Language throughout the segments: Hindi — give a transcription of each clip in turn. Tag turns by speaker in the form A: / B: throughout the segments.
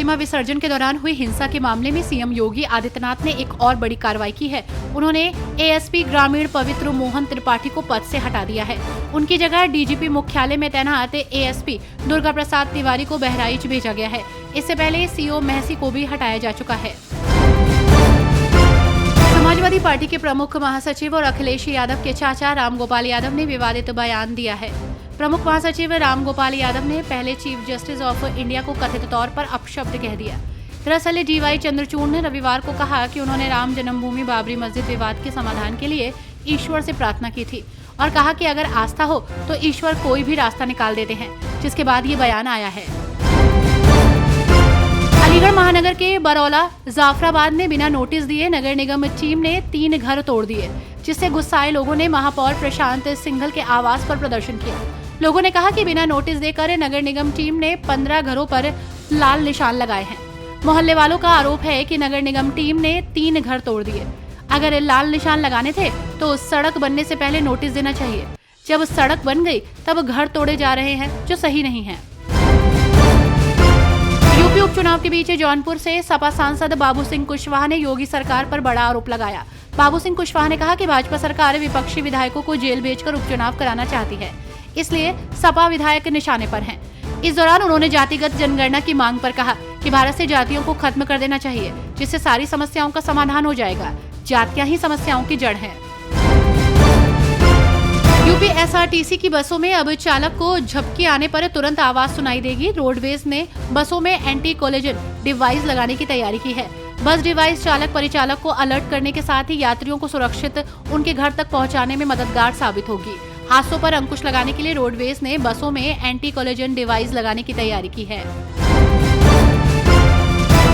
A: प्रतिमा विसर्जन के दौरान हुई हिंसा के मामले में सीएम योगी आदित्यनाथ ने एक और बड़ी कार्रवाई की है। उन्होंने एएसपी ग्रामीण पवित्र मोहन त्रिपाठी को पद से हटा दिया है। उनकी जगह डीजीपी मुख्यालय में तैनात एएसपी दुर्गा प्रसाद तिवारी को बहराइच भेजा गया है। इससे पहले सीओ महसी को भी हटाया जा चुका है। समाजवादी पार्टी के प्रमुख महासचिव और अखिलेश यादव के चाचा रामगोपाल यादव ने विवादित बयान दिया है। प्रमुख महासचिव रामगोपाल यादव ने पहले चीफ जस्टिस ऑफ इंडिया को कथित तौर पर अपशब्द कह दिया। दरअसल डीवाई चंद्रचूड़ ने रविवार को कहा कि उन्होंने राम जन्मभूमि बाबरी मस्जिद विवाद के समाधान के लिए ईश्वर से प्रार्थना की थी और कहा कि अगर आस्था हो तो ईश्वर कोई भी रास्ता निकाल देते हैं, जिसके बाद ये बयान आया है। अलीगढ़ महानगर के बरौला जाफराबाद में बिना नोटिस दिए नगर निगम टीम ने 3 घर तोड़ दिए, जिससे गुस्साए लोगों ने महापौर प्रशांत सिंघल के आवास पर प्रदर्शन किया। लोगों ने कहा कि बिना नोटिस देकर नगर निगम टीम ने 15 घरों पर लाल निशान लगाए हैं। मोहल्ले वालों का आरोप है कि नगर निगम टीम ने 3 घर तोड़ दिए। अगर लाल निशान लगाने थे तो सड़क बनने से पहले नोटिस देना चाहिए। जब सड़क बन गई तब घर तोड़े जा रहे हैं, जो सही नहीं है। यूपी उपचुनाव के बीच जौनपुर से सपा सांसद बाबू सिंह कुशवाहा ने योगी सरकार पर बड़ा आरोप लगाया। बाबू सिंह कुशवाहा ने कहा कि भाजपा सरकार विपक्षी विधायकों को जेल भेजकर उपचुनाव कराना चाहती है, इसलिए सपा विधायक निशाने पर हैं। इस दौरान उन्होंने जातिगत जनगणना की मांग पर कहा कि भारत से जातियों को खत्म कर देना चाहिए, जिससे सारी समस्याओं का समाधान हो जाएगा। जातियां ही समस्याओं की जड़ हैं। यूपी एसआरटीसी की बसों में अब चालक को झपकी आने पर तुरंत आवाज सुनाई देगी। रोडवेज ने बसों में एंटी कोलिजन डिवाइस लगाने की तैयारी की है। बस डिवाइस चालक परिचालक को अलर्ट करने के साथ ही यात्रियों को सुरक्षित उनके घर तक पहुंचाने में मददगार साबित होगी। हादसों पर अंकुश लगाने के लिए रोडवेज ने बसों में एंटी कोलिजन डिवाइस लगाने की तैयारी की है।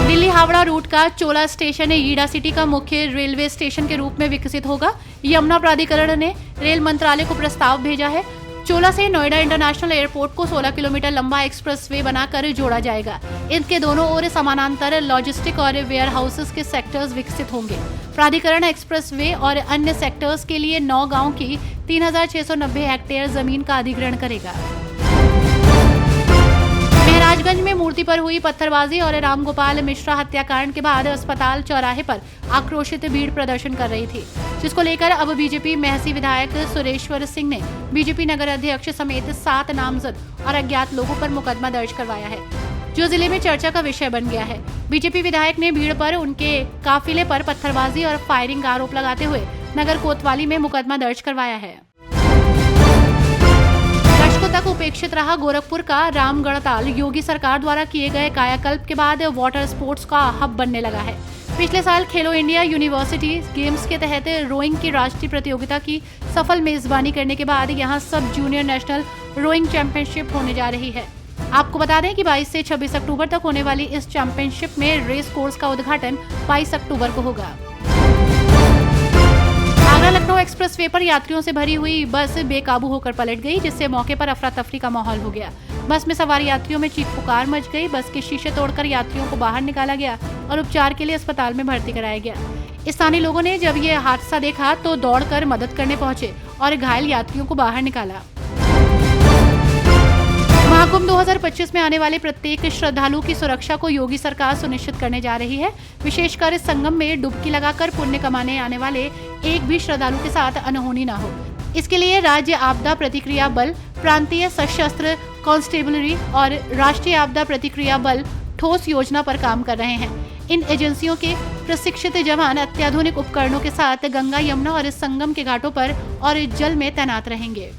A: दिल्ली हावड़ा रूट का चोला स्टेशन ईडा सिटी का मुख्य रेलवे स्टेशन के रूप में विकसित होगा। यमुना प्राधिकरण ने रेल मंत्रालय को प्रस्ताव भेजा है। चोला से नोएडा इंटरनेशनल एयरपोर्ट को 16 किलोमीटर लंबा एक्सप्रेसवे बनाकर जोड़ा जाएगा। इनके दोनों ओर समानांतर लॉजिस्टिक और वेयर हाउसेस के सेक्टर्स विकसित होंगे। प्राधिकरण एक्सप्रेसवे और अन्य सेक्टर्स के लिए 9 गांव की 3690 हेक्टेयर जमीन का अधिग्रहण करेगा। महाराजगंज में मूर्ति पर हुई पत्थरबाजी और रामगोपाल मिश्रा हत्याकांड के बाद अस्पताल चौराहे पर आक्रोशित भीड़ प्रदर्शन कर रही थी, जिसको लेकर अब बीजेपी महसी विधायक सुरेश्वर सिंह ने बीजेपी नगर अध्यक्ष समेत 7 नामजद और अज्ञात लोगों पर मुकदमा दर्ज करवाया है, जो जिले में चर्चा का विषय बन गया है। बीजेपी विधायक ने भीड़ पर उनके काफिले पर पत्थरबाजी और फायरिंग का आरोप लगाते हुए नगर कोतवाली में मुकदमा दर्ज करवाया है। दशकों तक उपेक्षित रहा गोरखपुर का रामगढ़ ताल योगी सरकार द्वारा किए गए कायाकल्प के बाद वाटर स्पोर्ट्स का हब बनने लगा है। पिछले साल खेलो इंडिया यूनिवर्सिटी गेम्स के तहत रोइंग की राष्ट्रीय प्रतियोगिता की सफल मेजबानी करने के बाद यहां सब जूनियर नेशनल रोइंग चैंपियनशिप होने जा रही है। आपको बता दें कि 22 से 26 अक्टूबर तक होने वाली इस चैंपियनशिप में रेस कोर्स का उद्घाटन 22 अक्टूबर को होगा। आगरा लखनऊ एक्सप्रेसवे पर यात्रियों से भरी हुई बस बेकाबू होकर पलट गई, जिससे मौके पर अफरा तफरी का माहौल हो गया। बस में सवार यात्रियों में चीख पुकार मच गई। बस के शीशे तोड़कर यात्रियों को बाहर निकाला गया और उपचार के लिए अस्पताल में भर्ती कराया गया। स्थानीय लोगों ने जब ये हादसा देखा तो दौड़कर मदद करने पहुंचे और घायल यात्रियों को बाहर निकाला। महाकुंभ 2025 में आने वाले प्रत्येक श्रद्धालु की सुरक्षा को योगी सरकार सुनिश्चित करने जा रही है। विशेषकर इस संगम में डुबकी लगाकर पुण्य कमाने आने वाले एक भी श्रद्धालु के साथ अनहोनी न हो। इसके लिए राज्य आपदा प्रतिक्रिया बल, प्रांतीय सशस्त्र कांस्टेबलरी और राष्ट्रीय आपदा प्रतिक्रिया बल ठोस योजना पर काम कर रहे हैं। इन एजेंसियों के प्रशिक्षित जवान अत्याधुनिक उपकरणों के साथ गंगा, यमुना और संगम के घाटों पर और जल में तैनात रहेंगे।